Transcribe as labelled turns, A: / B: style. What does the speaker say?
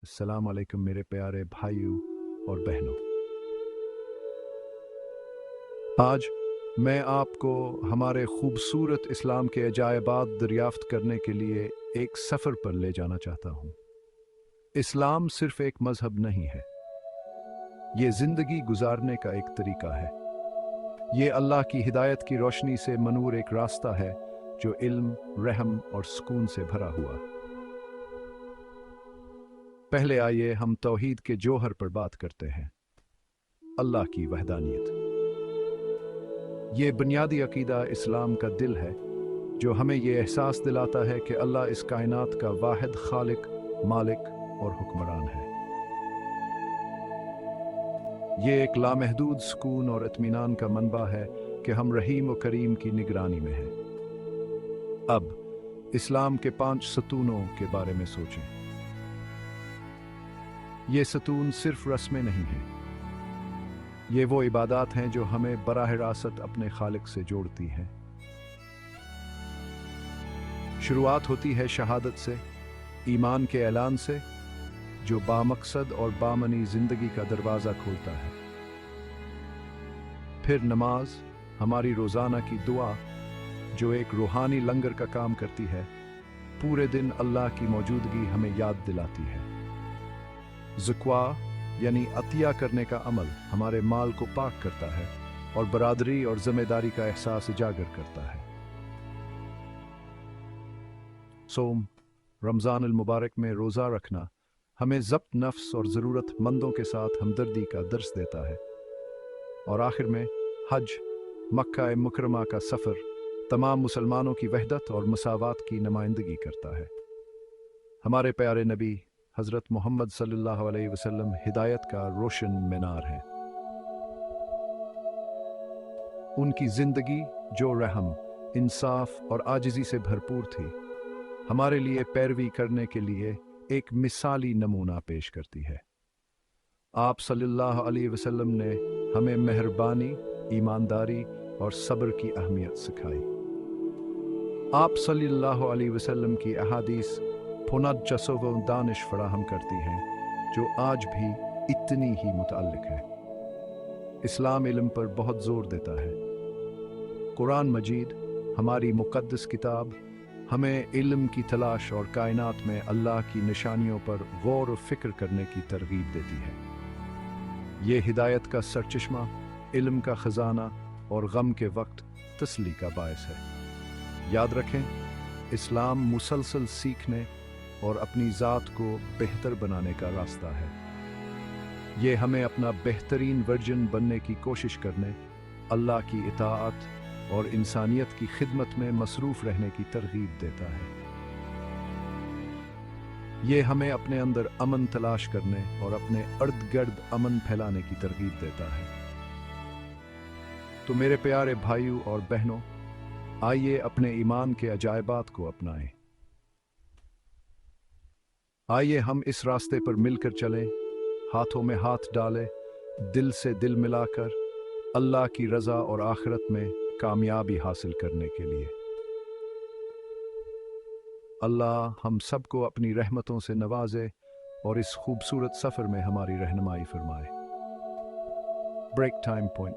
A: अस्सलाम वालेकुम मेरे प्यारे भाइयों और बहनों। आज मैं आपको हमारे खूबसूरत इस्लाम के अजायबात दरियाफ्त करने के लिए एक सफ़र पर ले जाना चाहता हूँ। इस्लाम सिर्फ एक मज़हब नहीं है, ये ज़िंदगी गुजारने का एक तरीका है। ये अल्लाह की हिदायत की रोशनी से मनूर एक रास्ता है जो इल्म, रहम और सुकून से भरा हुआ। पहले आइए हम तौहीद के जोहर पर बात करते हैं, अल्लाह की वहदानियत। ये बुनियादी अकीदा इस्लाम का दिल है जो हमें ये एहसास दिलाता है कि अल्लाह इस कायनात का वाहिद खालिक, मालिक और हुक्मरान है। ये एक लामहदूद सुकून और इत्मीनान का मनबा है कि हम रहीम और करीम की निगरानी में हैं। अब इस्लाम के 5 सतूनों के बारे में सोचें। ये सतून सिर्फ रस्में नहीं हैं, ये वो इबादत हैं जो हमें बराह रास्त अपने खालिक से जोड़ती हैं। शुरुआत होती है शहादत से, ईमान के ऐलान से, जो बामकसद और बामनी जिंदगी का दरवाज़ा खोलता है। फिर नमाज, हमारी रोज़ाना की दुआ, जो एक रूहानी लंगर का काम करती है, पूरे दिन अल्लाह की मौजूदगी हमें याद दिलाती है। ज़क्वा यानी अतिया करने का अमल हमारे माल को पाक करता है और बरादरी और ज़िम्मेदारी का एहसास उजागर करता है। सोम, रमज़ान अल मुबारक में रोज़ा रखना हमें ज़ब्त नफ्स और ज़रूरतमंदों के साथ हमदर्दी का दर्स देता है। और आखिर में हज, मक्का मुकरमा का सफ़र तमाम मुसलमानों की वहदत और मसावात की नुमाइंदगी करता है। हमारे प्यारे नबी हज़रत मोहम्मद सल्लल्लाहु अलैहि वसल्लम हिदायत का रोशन मीनार है। उनकी ज़िंदगी जो रहम, इंसाफ और आजिज़ी से भरपूर थी, हमारे लिए पैरवी करने के लिए एक मिसाली नमूना पेश करती है। आप सल्लल्लाहु अलैहि वसल्लम ने हमें मेहरबानी, ईमानदारी और सब्र की अहमियत सिखाई। आप सल्लल्लाहु अलैहि वसल्लम की अहादीस पुनः व दानिश फराहम करती हैं जो आज भी इतनी ही मुतअल्लिक है। इस्लाम इल्म पर बहुत जोर देता है। कुरान मजीद, हमारी मुक़द्दस किताब, हमें इल्म की तलाश और कायनात में अल्लाह की निशानियों पर गौर और फिक्र करने की तरगीब देती है। ये हिदायत का सरचश्मा, इल्म का ख़जाना और गम के वक्त तसली का बायस है। याद रखें, इस्लाम मुसलसल सीखने और अपनी ज़ात को बेहतर बनाने का रास्ता है। ये हमें अपना बेहतरीन वर्जन बनने की कोशिश करने, अल्लाह की इताअत और इंसानियत की खिदमत में मसरूफ़ रहने की तरगीब देता है। ये हमें अपने अंदर अमन तलाश करने और अपने अर्द गर्द अमन फैलाने की तरगीब देता है। तो मेरे प्यारे भाइयों और बहनों, आइए अपने ईमान के अजायबात को अपनाएं। आइए हम इस रास्ते पर मिलकर चलें, हाथों में हाथ डालें, दिल से दिल मिलाकर अल्लाह की रज़ा और आखिरत में कामयाबी हासिल करने के लिए। अल्लाह हम सबको अपनी रहमतों से नवाजे और इस खूबसूरत सफ़र में हमारी रहनुमाई फरमाए। Break time point